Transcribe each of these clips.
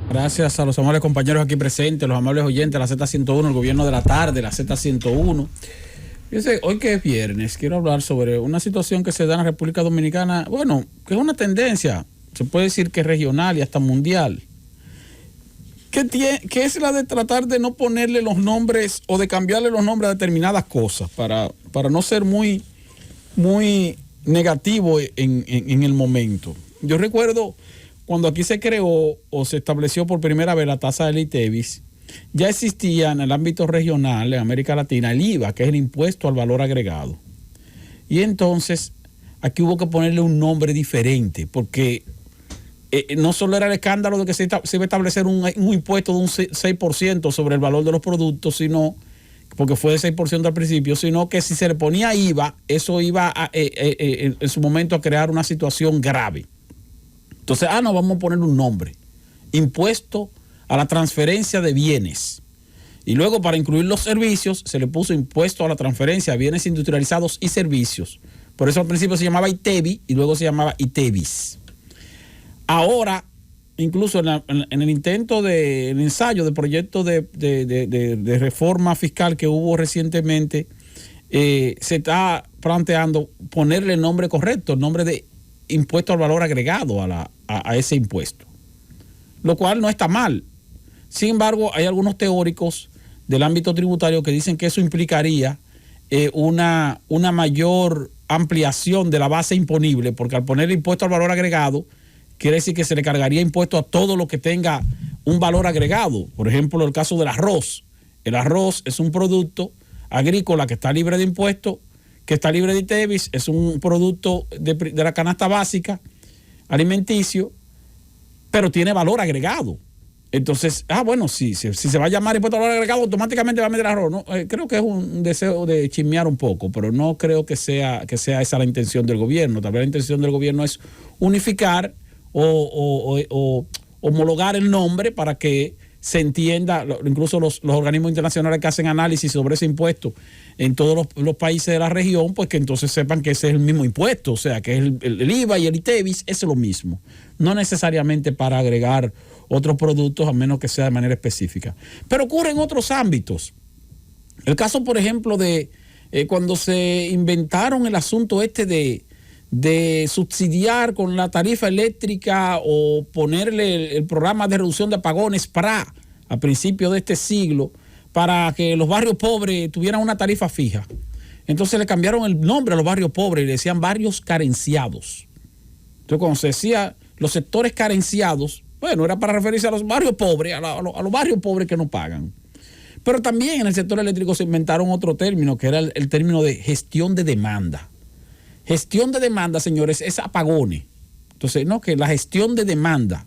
Gracias a los amables compañeros aquí presentes, los amables oyentes, la Z101, el gobierno de la tarde, la Z101. Fíjense, hoy que es viernes, quiero hablar sobre una situación que se da en la República Dominicana, bueno, que es una tendencia, se puede decir que es regional y hasta mundial, que es la de tratar de no ponerle los nombres o de cambiarle los nombres a determinadas cosas para no ser muy negativo en el momento. Yo recuerdo cuando aquí se creó o se estableció por primera vez la tasa del ITEVIS, ya existía en el ámbito regional, en América Latina, el IVA, que es el impuesto al valor agregado. Y entonces aquí hubo que ponerle un nombre diferente, porque no solo era el escándalo de que se iba a establecer un impuesto de un 6% sobre el valor de los productos, sino porque fue de 6% al principio, sino que si se le ponía IVA, eso iba en su momento a crear una situación grave. Entonces, no, vamos a poner un nombre. Impuesto a la transferencia de bienes. Y luego, para incluir los servicios, se le puso impuesto a la transferencia de bienes industrializados y servicios. Por eso al principio se llamaba ITEVI y luego se llamaba ITEVIS. Ahora, incluso en el intento el ensayo de proyecto de reforma fiscal que hubo recientemente, se está planteando ponerle el nombre correcto, el nombre de impuesto al valor agregado a ese impuesto, lo cual no está mal. Sin embargo, hay algunos teóricos del ámbito tributario que dicen que eso implicaría una mayor ampliación de la base imponible, porque al poner el impuesto al valor agregado, quiere decir que se le cargaría impuesto a todo lo que tenga un valor agregado. Por ejemplo, el caso del arroz. El arroz es un producto agrícola que está libre de impuestos, que está libre de ITEVIS, es un producto de la canasta básica alimenticio, pero tiene valor agregado. Entonces, bueno, si se va a llamar impuesto al valor agregado, automáticamente va a meter arroz, ¿no? Creo que es un deseo de chismear un poco, pero no creo que sea esa la intención del gobierno. Tal vez la intención del gobierno es unificar o homologar el nombre para que se entienda, incluso los organismos internacionales que hacen análisis sobre ese impuesto en todos los países de la región, pues que entonces sepan que ese es el mismo impuesto, o sea, que es el IVA y el ITEVIS es lo mismo, no necesariamente para agregar otros productos a menos que sea de manera específica. Pero ocurre en otros ámbitos. El caso, por ejemplo, de cuando se inventaron el asunto de subsidiar con la tarifa eléctrica o ponerle el programa de reducción de apagones PRA a principios de este siglo para que los barrios pobres tuvieran una tarifa fija. Entonces le cambiaron el nombre a los barrios pobres y le decían barrios carenciados. Entonces cuando se decía los sectores carenciados, bueno, era para referirse a los barrios pobres, a los barrios pobres que no pagan. Pero también en el sector eléctrico se inventaron otro término, que era el término de gestión de demanda. Gestión de demanda, señores, es apagones. Entonces, no, que la gestión de demanda,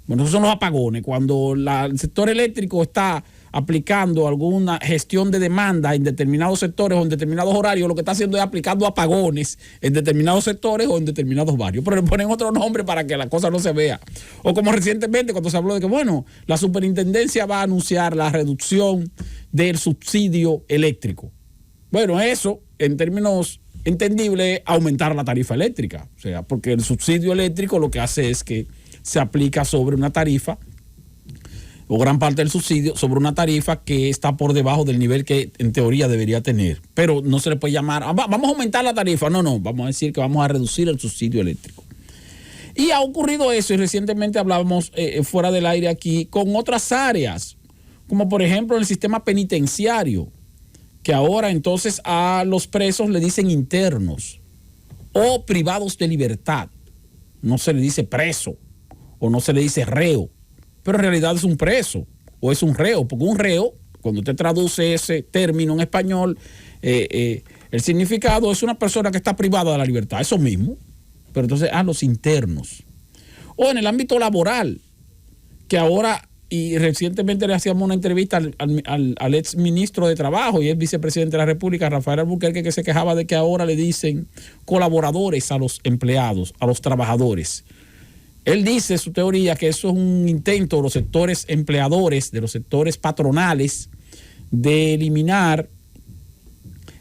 bueno, esos son los apagones. Cuando el sector eléctrico está aplicando alguna gestión de demanda en determinados sectores o en determinados horarios, lo que está haciendo es aplicando apagones en determinados sectores o en determinados barrios. Pero le ponen otro nombre para que la cosa no se vea. O como recientemente cuando se habló de que, bueno, la superintendencia va a anunciar la reducción del subsidio eléctrico. Bueno, eso, en términos entendible, aumentar la tarifa eléctrica, o sea, porque el subsidio eléctrico lo que hace es que se aplica sobre una tarifa, o gran parte del subsidio, sobre una tarifa que está por debajo del nivel que en teoría debería tener, pero no se le puede llamar, vamos a aumentar la tarifa, no, vamos a decir que vamos a reducir el subsidio eléctrico. Y ha ocurrido eso, y recientemente hablábamos fuera del aire aquí, con otras áreas, como por ejemplo el sistema penitenciario, que ahora entonces a los presos le dicen internos o privados de libertad. No se le dice preso o no se le dice reo, pero en realidad es un preso o es un reo, porque un reo, cuando usted traduce ese término en español, el significado es una persona que está privada de la libertad, eso mismo, pero entonces los internos. O en el ámbito laboral, que ahora... Y recientemente le hacíamos una entrevista al ex ministro de Trabajo y ex vicepresidente de la República, Rafael Albuquerque, que se quejaba de que ahora le dicen colaboradores a los empleados, a los trabajadores. Él dice, su teoría, que eso es un intento de los sectores empleadores, de los sectores patronales, de eliminar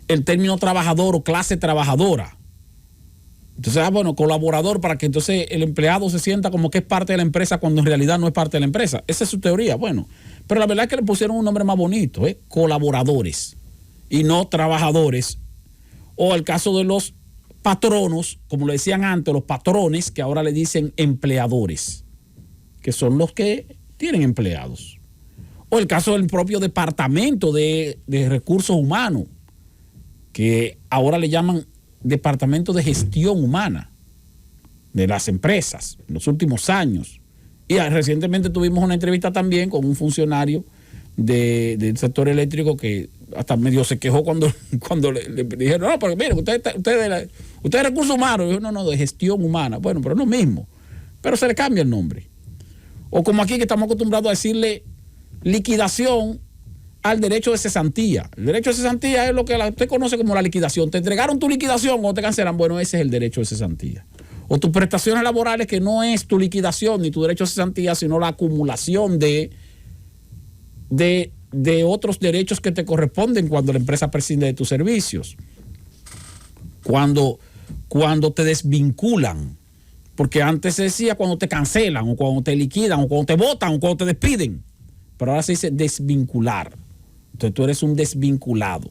el término trabajador o clase trabajadora. Entonces, bueno, colaborador para que entonces el empleado se sienta como que es parte de la empresa cuando en realidad no es parte de la empresa. Esa es su teoría. Bueno, pero la verdad es que le pusieron un nombre más bonito, colaboradores y no trabajadores. O el caso de los patronos, como le decían antes, los patrones, que ahora le dicen empleadores, que son los que tienen empleados. O el caso del propio departamento de recursos humanos, que ahora le llaman departamento de gestión humana de las empresas en los últimos años. Y recientemente tuvimos una entrevista también con un funcionario del sector eléctrico que hasta medio se quejó cuando le dijeron, no, porque mire, usted es recursos humanos. Y yo, no, de gestión humana. Bueno, pero no es lo mismo. Pero se le cambia el nombre. O como aquí que estamos acostumbrados a decirle liquidación al derecho de cesantía. El derecho de cesantía es lo que usted conoce como la liquidación. Te entregaron tu liquidación o te cancelan. Bueno, ese es el derecho de cesantía. O tus prestaciones laborales, que no es tu liquidación ni tu derecho de cesantía, sino la acumulación de otros derechos que te corresponden cuando la empresa prescinde de tus servicios. Cuando te desvinculan. Porque antes se decía cuando te cancelan, o cuando te liquidan, o cuando te botan, o cuando te despiden. Pero ahora se dice desvincular. Entonces tú eres un desvinculado.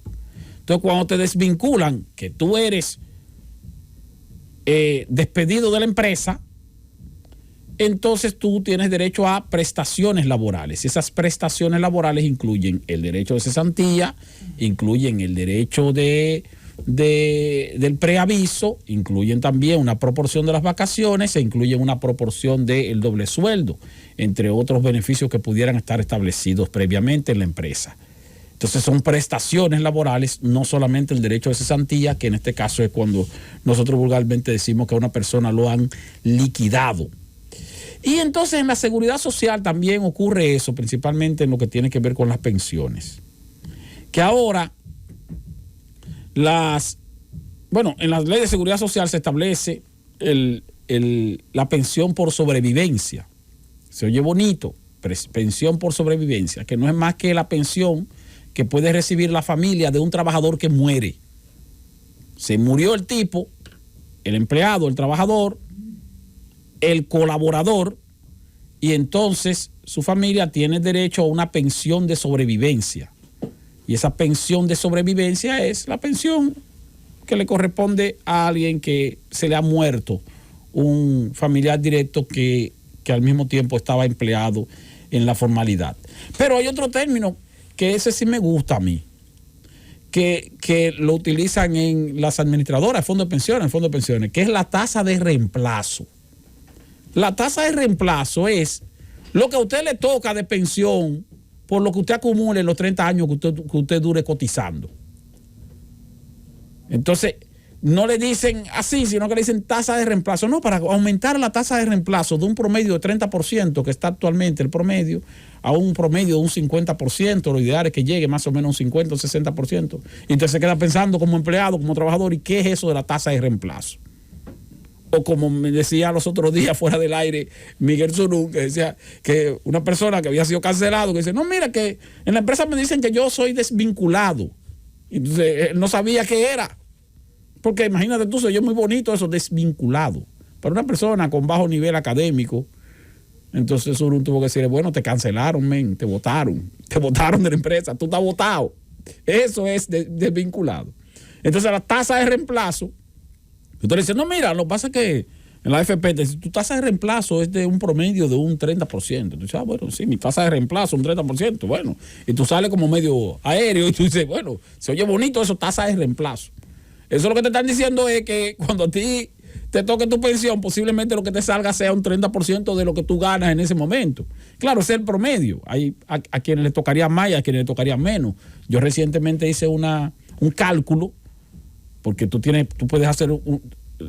Entonces cuando te desvinculan, que tú eres despedido de la empresa, entonces tú tienes derecho a prestaciones laborales. Y esas prestaciones laborales incluyen el derecho de cesantía, incluyen el derecho del preaviso, incluyen también una proporción de las vacaciones e incluyen una proporción del doble sueldo, entre otros beneficios que pudieran estar establecidos previamente en la empresa. Entonces son prestaciones laborales, no solamente el derecho de cesantía, que en este caso es cuando nosotros vulgarmente decimos que a una persona lo han liquidado. Y entonces en la seguridad social también ocurre eso, principalmente en lo que tiene que ver con las pensiones. Que ahora en las leyes de seguridad social se establece la pensión por sobrevivencia. Se oye bonito, pensión por sobrevivencia, que no es más que la pensión que puede recibir la familia de un trabajador que muere. Se murió el tipo, el empleado, el trabajador, el colaborador, y entonces su familia tiene derecho a una pensión de sobrevivencia. Y esa pensión de sobrevivencia es la pensión que le corresponde a alguien que se le ha muerto, un familiar directo que al mismo tiempo estaba empleado en la formalidad. Pero hay otro término que ese sí me gusta a mí, que lo utilizan en las administradoras de fondos de pensiones, que es la tasa de reemplazo. La tasa de reemplazo es lo que a usted le toca de pensión por lo que usted acumule en los 30 años que usted dure cotizando. Entonces, no le dicen así, sino que le dicen tasa de reemplazo. No, para aumentar la tasa de reemplazo de un promedio de 30%, que está actualmente el promedio, a un promedio de un 50%, lo ideal es que llegue más o menos a un 50 o 60%. Y entonces se queda pensando como empleado, como trabajador, ¿y qué es eso de la tasa de reemplazo? O como me decía los otros días fuera del aire Miguel Zurún, que decía que una persona que había sido cancelado, que dice, no, mira que en la empresa me dicen que yo soy desvinculado. Y entonces él no sabía qué era. Porque imagínate tú, se oye muy bonito eso, desvinculado. Para una persona con bajo nivel académico, entonces Zurún tuvo que decirle, bueno, te cancelaron, men, te votaron de la empresa, tú estás votado. Eso es desvinculado. Entonces la tasa de reemplazo, usted le dice, no, mira, lo que pasa es que en la AFP te dice, tu tasa de reemplazo es de un promedio de un 30%. Tú dices, bueno, sí, mi tasa de reemplazo un 30%, bueno. Y tú sales como medio aéreo y tú dices, bueno, se oye bonito eso, tasa de reemplazo. Eso lo que te están diciendo es que cuando a ti te toque tu pensión, posiblemente lo que te salga sea un 30% de lo que tú ganas en ese momento. Claro, ese es el promedio. Hay a quienes les tocaría más y a quienes les tocaría menos. Yo recientemente hice un cálculo, porque tú puedes hacer,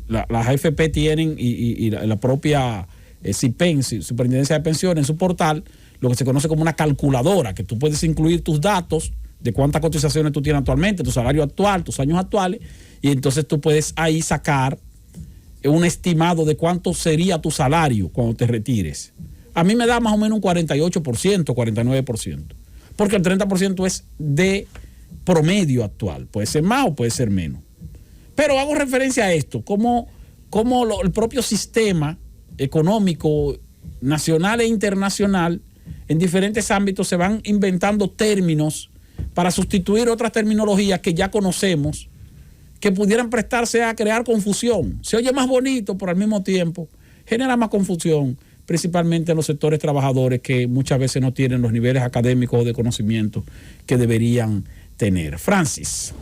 las AFP tienen y la propia CIPEN, Superintendencia de Pensiones, en su portal, lo que se conoce como una calculadora, que tú puedes incluir tus datos de cuántas cotizaciones tú tienes actualmente, tu salario actual, tus años actuales, y entonces tú puedes ahí sacar un estimado de cuánto sería tu salario cuando te retires. A mí me da más o menos un 48%, 49%, porque el 30% es de promedio actual, puede ser más o puede ser menos. Pero hago referencia a esto, como cómo el propio sistema económico nacional e internacional en diferentes ámbitos se van inventando términos para sustituir otras terminologías que ya conocemos, que pudieran prestarse a crear confusión. Se oye más bonito, pero al mismo tiempo genera más confusión, principalmente en los sectores trabajadores que muchas veces no tienen los niveles académicos o de conocimiento que deberían tener. Francis.